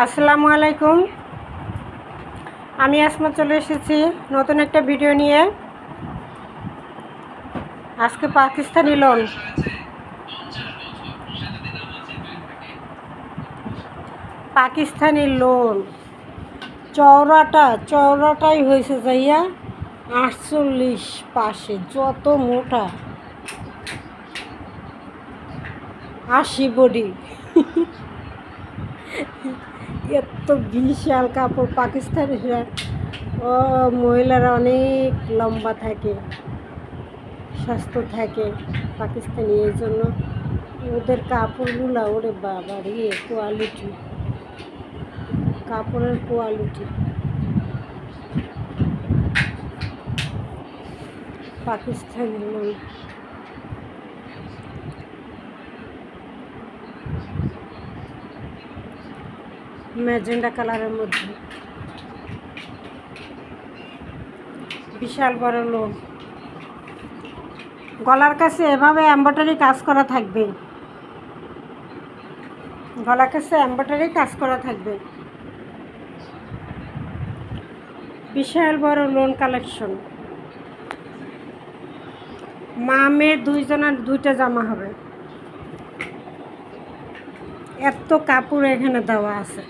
আসসালামু আলাইকুম। আমি আসমা চলে এসেছি নতুন একটা ভিডিও নিয়ে। আজকে পাকিস্তানি লোন চওড়াটাই হয়েছে যাইয়া 48 পাশে, যত মোটা 80 বডি। এত বিশাল কাপড়। পাকিস্তানিরা মহিলারা অনেক লম্বা থাকে, স্বাস্থ্য থাকে পাকিস্তানি, এই জন্য ওদের কাপড়গুলা ওরে বাবা রে, কোয়ালিটি, কাপড়ের কোয়ালিটি। পাকিস্তানি লোন ম্যাজেন্ডা কালারের মধ্যে, বিশাল বড় লোন। গলার কাছে এভাবে এমব্রয়ডারি কাজ করা থাকবে, গলার কাছে এমব্রয়ডারি কাজ করা থাকবে। বিশাল বড় লোন কালেকশন। মা মেয়ের দুইজনের দুইটা জামা হবে, এত কাপড় এখানে দেওয়া আছে।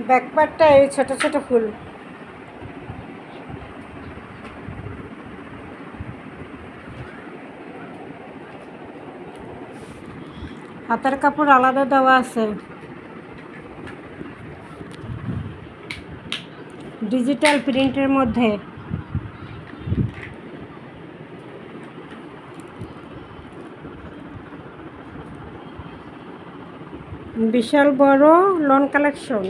ব্যাকপার্টটা এই ছোট ছোট ফুল, হাতের কাপড় আলাদা দেওয়া আছে। ডিজিটাল প্রিন্টের মধ্যে বিশাল বড় লোন কালেকশন।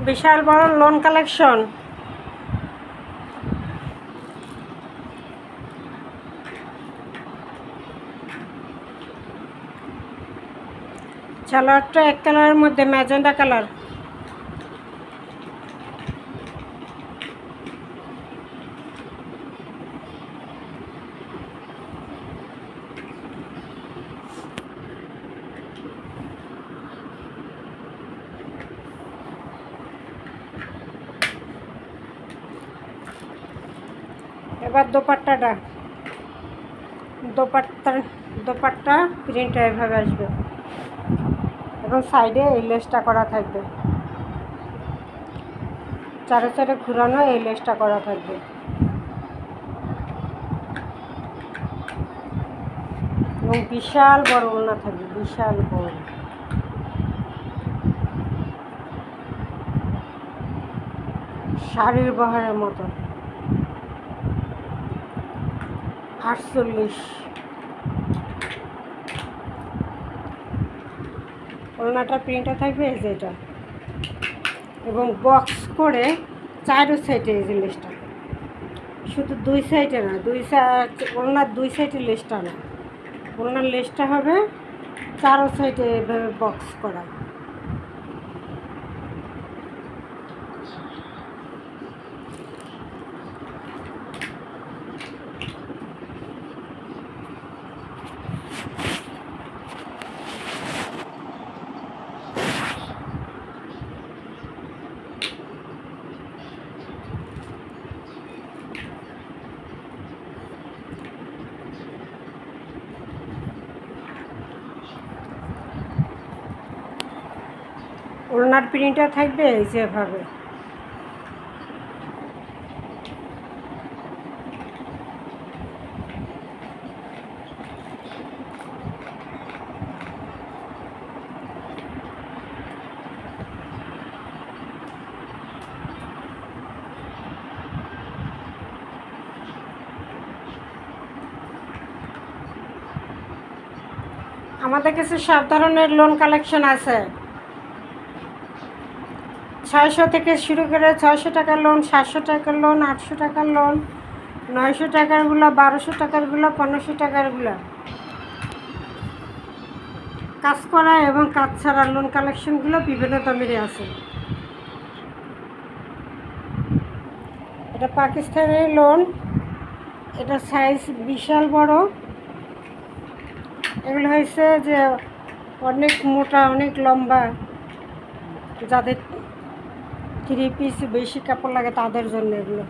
বিশাল বড় লোন কালেকশন। সালোয়ারটা এক কালারের মধ্যে, ম্যাজেন্ডা কালার। এবার দোপাট্টা প্রিন্টটা এভাবে আসবে এবং সাইডে এই লেসটা করা থাকবে, চারে চারে ঘুরানো এই লেসটা করা থাকবে। এবং বিশাল বড় ওড়না থাকবে, বিশাল বড়। শাড়ির বহরের মতো। 48 ওড়নাটা প্রিন্টটা থাকবে এই যে এটা, এবং বক্স করে চারো সাইডে এই যে লেসটা, শুধু দুই সাইডে না, ওড়নার দুই সাইডে লেসটা না, ওড়নার লেসটা হবে চারো সাইডে এভাবে বক্স করা। ওড়নার প্রিন্টটা থাকবে এই যেভাবে। আমাদের কাছে সব ধরনের লোন কালেকশন আছে। 600 থেকে শুরু করে 600 টাকার লোন, 700 টাকার লোন, 800 টাকার লোন, 900 টাকারগুলো, 1200 টাকারগুলো, 1500 টাকারগুলো। কাজ করা এবং কাজ ছাড়া লোন কালেকশনগুলো বিভিন্ন দামেরই আছে। এটা পাকিস্তানের লোন, এটা সাইজ বিশাল বড়। এগুলো হয়েছে যে অনেক মোটা, অনেক লম্বা, যাদের 3 পিস বেশি কাপড় লাগে তাদের জন্য এগুলো।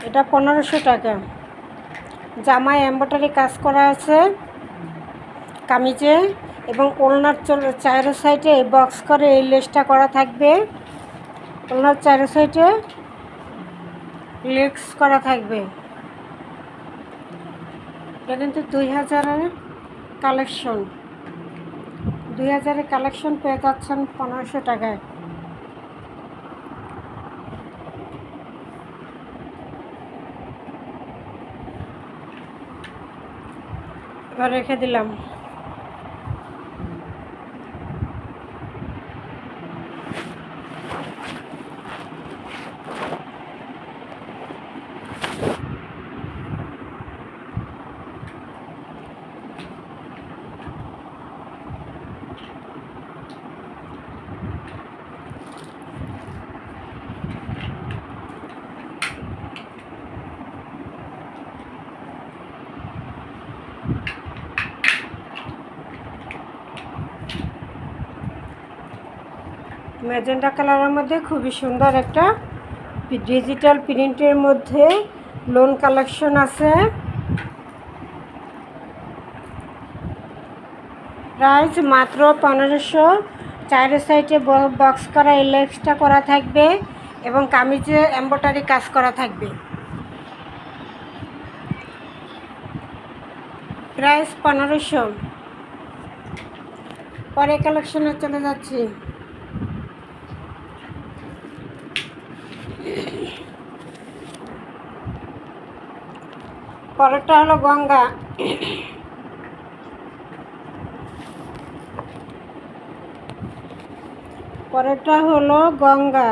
এটা 1500 টাকা। জামায় এমব্রয়ডারি কাজ করা আছে কামিজে, এবং ওড়নার চারো সাইডে বক্স করে এই লেসটা করা থাকবে। ওড়নার চারো সাইডে লেস করা থাকবে। এটা কিন্তু 2000-এর কালেকশন। 2000-এর কালেকশন পেয়ে যাচ্ছেন 1500 টাকায়। এবার রেখে দিলাম। ম্যাজেন্টা কালারের মধ্যে খুবই সুন্দর একটা ডিজিটাল প্রিন্টের মধ্যে লোন কালেকশন আছে। প্রাইস মাত্র 1500। চার সাইডে বক্স করা এই লেসটা করা থাকবে এবং কামিজে এমব্রয়ডারি কাজ করা থাকবে। প্রাইস 1500। পরে কালেকশনে চলে যাচ্ছি। পরেরটা হলো গঙ্গা। পরেরটা হলো গঙ্গা।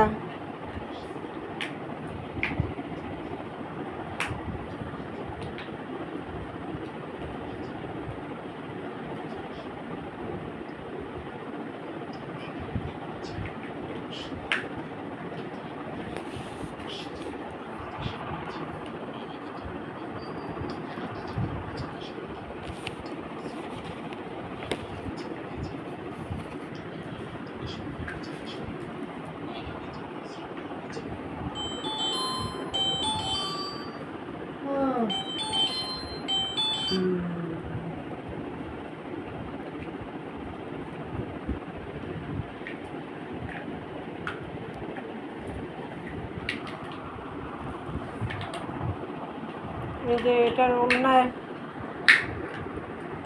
এই যে এটার ওড়নায়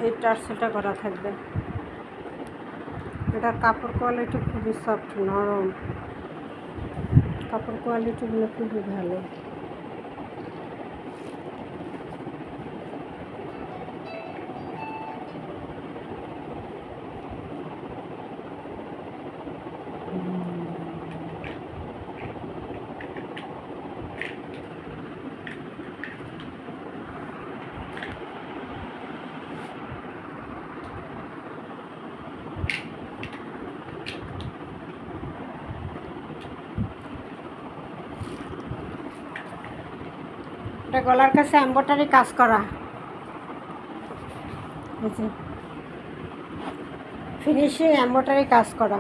এই টার্সেলটা করা থাকবে। এটার কাপড় কোয়ালিটি খুবই সফট, নরম। কাপড় কোয়ালিটিগুলো খুবই ভালো। এটা গলার কাছে এমব্রয়ডারি কাজ করা, ফিনিশিং এমব্রয়ডারি কাজ করা,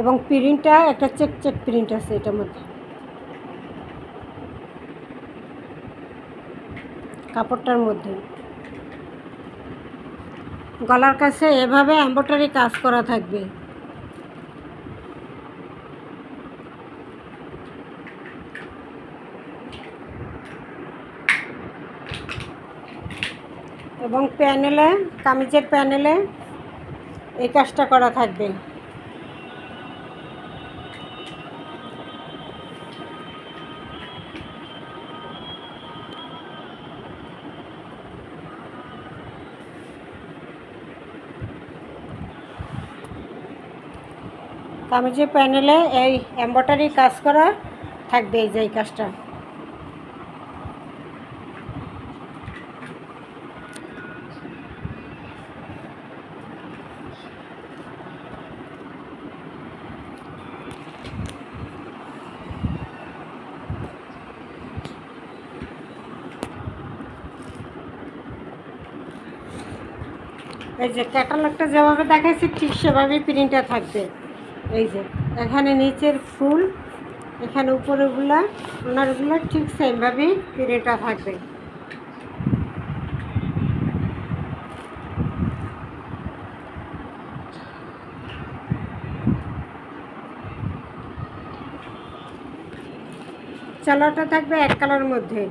এবং প্রিন্টটা একটা চেক চেক প্রিন্ট আছে এটার মধ্যে। কাপড়টার মধ্যে গলার কাছে এভাবে এমব্রয়ডারি কাজ করা থাকবে। এবং প্যানেলে, কামিজের প্যানেলে এই কাজটা করা থাকবে। কামিজের প্যানেলে এই এমব্রয়ডারি কাজ করা থাকবে, এই যে এই কাজটা। এই যে ক্যাটালগটা যেভাবে দেখাচ্ছি ঠিক সেভাবেই প্রিন্টটা থাকবে। এই যে এখানে নিচের ফুল, এখানে উপরেগুলা, ওনারগুলো ঠিক সেমভাবেই প্রিন্টটা থাকবে। চালাটা থাকবে এক কালারের মধ্যে।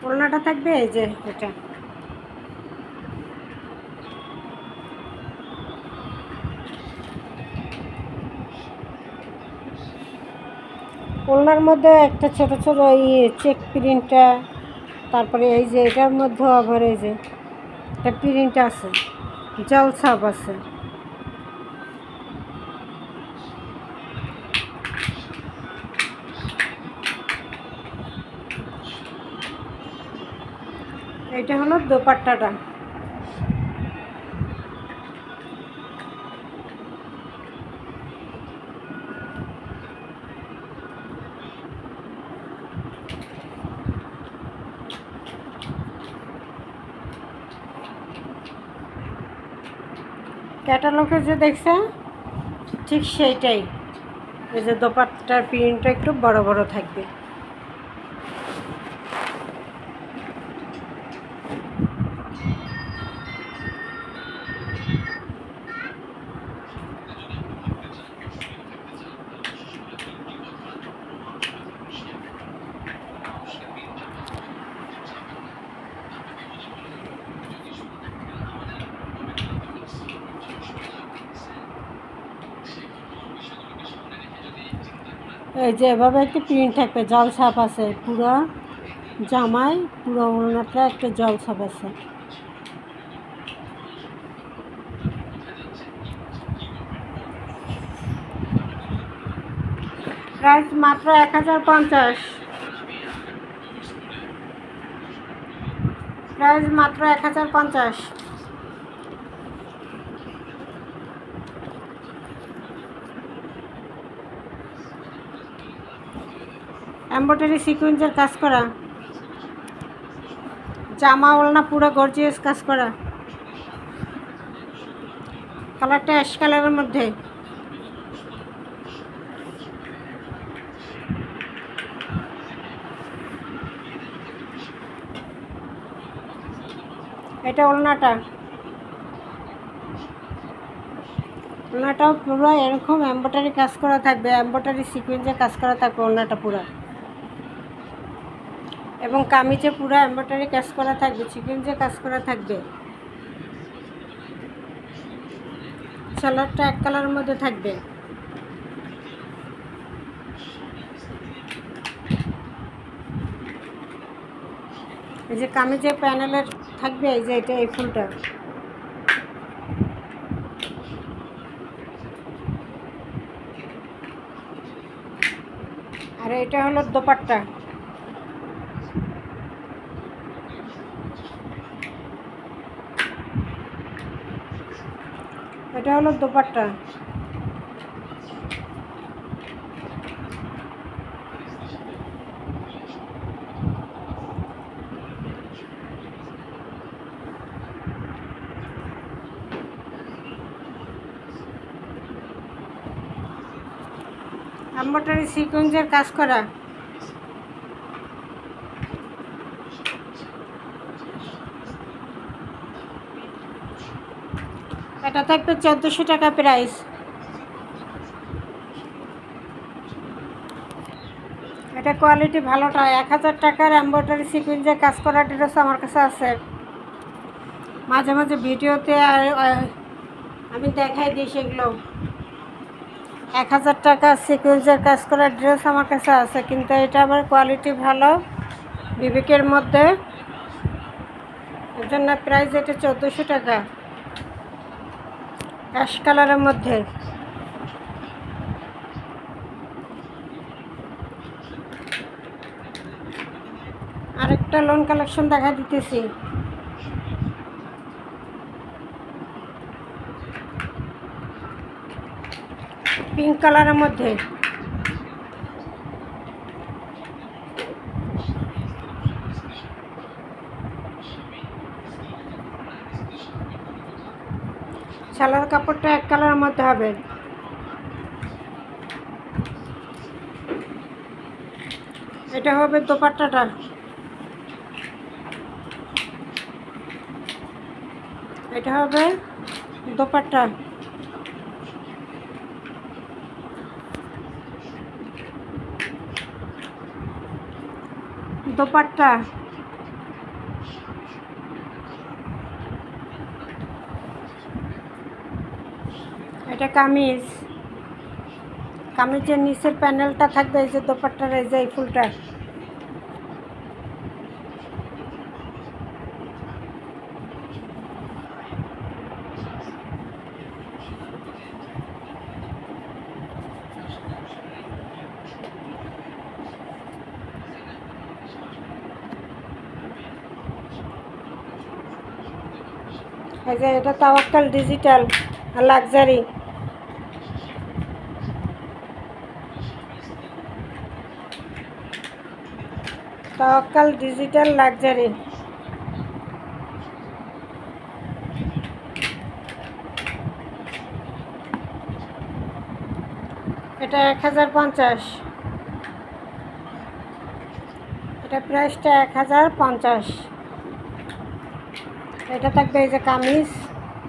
ওড়নাটা থাকবে এই যে এটা। ওড়নার মধ্যে একটা ছোট ছোট এই চেক প্রিন্টটা, তারপরে এই যে এটার মধ্যে আবার এই যে একটা প্রিন্ট আছে, জল ছাপ আছে। এটা হলো দোপাট্টাটা। ক্যাটালগে যে দেখছে ঠিক সেইটাই। এই যে দোপাট্টার প্রিন্টটা একটু বড় বড় থাকবে। এই যে এভাবে একটা প্রিন্ট থাকবে, জল ছাপ আছে পুরো জামায়, পুরো ওড়নাটা একটা জল ছাপ আছে। প্রাইস মাত্র 1050। প্রাইস মাত্র 1050। এমব্রয়ডারি সিকোয়েন্সের কাজ করা, জামা ওড়না পুরো গর্জিয়াস কাজ করা। কালারটা অ্যাশ কালারের মধ্যে। এটা ওড়নাটা, ওড়নাটাও পুরো এরকম এমব্রয়ডারি কাজ করা থাকবে, এমব্রয়ডারি সিকোয়েন্সে কাজ করা থাকবে ওড়নাটা পুরো। এবং কামিজে পুরো এমব্রয়ডারি কাজ করা থাকবে, সিকোয়েন্সে কাজ করা থাকবে। সালোয়ারটা এক কালারের মধ্যে থাকবে। এই যে কামিজের প্যানেলের থাকবে এই যে এটা, এই ফুলটা। আর এটা হলো দোপাট্টা। এটা হলো দোপাট্টা। এমব্রয়ডারি সিকোয়েন্সের কাজ করা। এটা থাকবে 1400 টাকা প্রাইস। এটা কোয়ালিটি ভালোটা। 1000 টাকার এমব্রয়ডারি সিকুয়েন্সে কাজ করা ড্রেস আমার কাছে আছে। মাঝে মাঝে ভিডিওতে আমি দেখাই দিই সেগুলো। 1000 টাকা সিকুয়েন্সের কাজ করা ড্রেস আমার কাছে আছে, কিন্তু এটা আবার কোয়ালিটি ভালো, বিবেকের মধ্যে, এর জন্য প্রাইস এটা 1400 টাকা। অ্যাশ কালারের মধ্যে আরেকটা লোন কালেকশন দেখা দিতেছি। পিঙ্ক কালারের মধ্যে শালার কাপড়টা এক কালারের মধ্যে হবে। এটা হবে দোপাট্টাটা। এটা হবে দোপাট্টা। দোপাট্টা এটা কামিজ। কামিজের নিচের প্যানেলটা থাকবে এই যে দোপাট্টার এই যে এই ফুলটা। এই যে এটা Tawakkal digital luxury. Tawakkal digital luxury. এটা 1050। এটা প্রাইসটা 1050। এটা থাকবে এই যে কামিজ,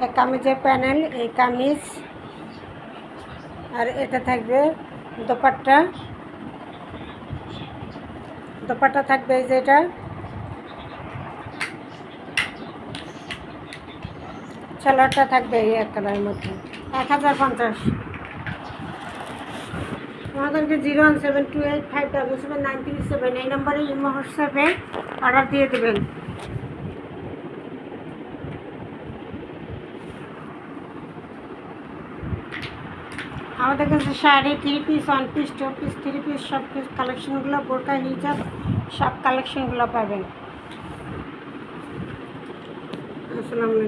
এই কামিজের প্যানেল, এই কামিজ, আর এটা থাকবে দোপাট্টা। দোপাট্টা থাকবে এই যে এটা। সালোয়ারটা থাকবে এই এক কালারের মধ্যে। 1050। আমাদেরকে 01728577937 এই নম্বরে ইমো হোয়াটসঅ্যাপে অর্ডার দিয়ে দেবেন। আমাদের কাছে sari, 3 piece, 1 piece, 2 piece, 3 piece সব পিস কালেকশনগুলো, বোরকা, হিজাব সব কালেকশনগুলো পাবেন। আসসালামু আলাইকুম।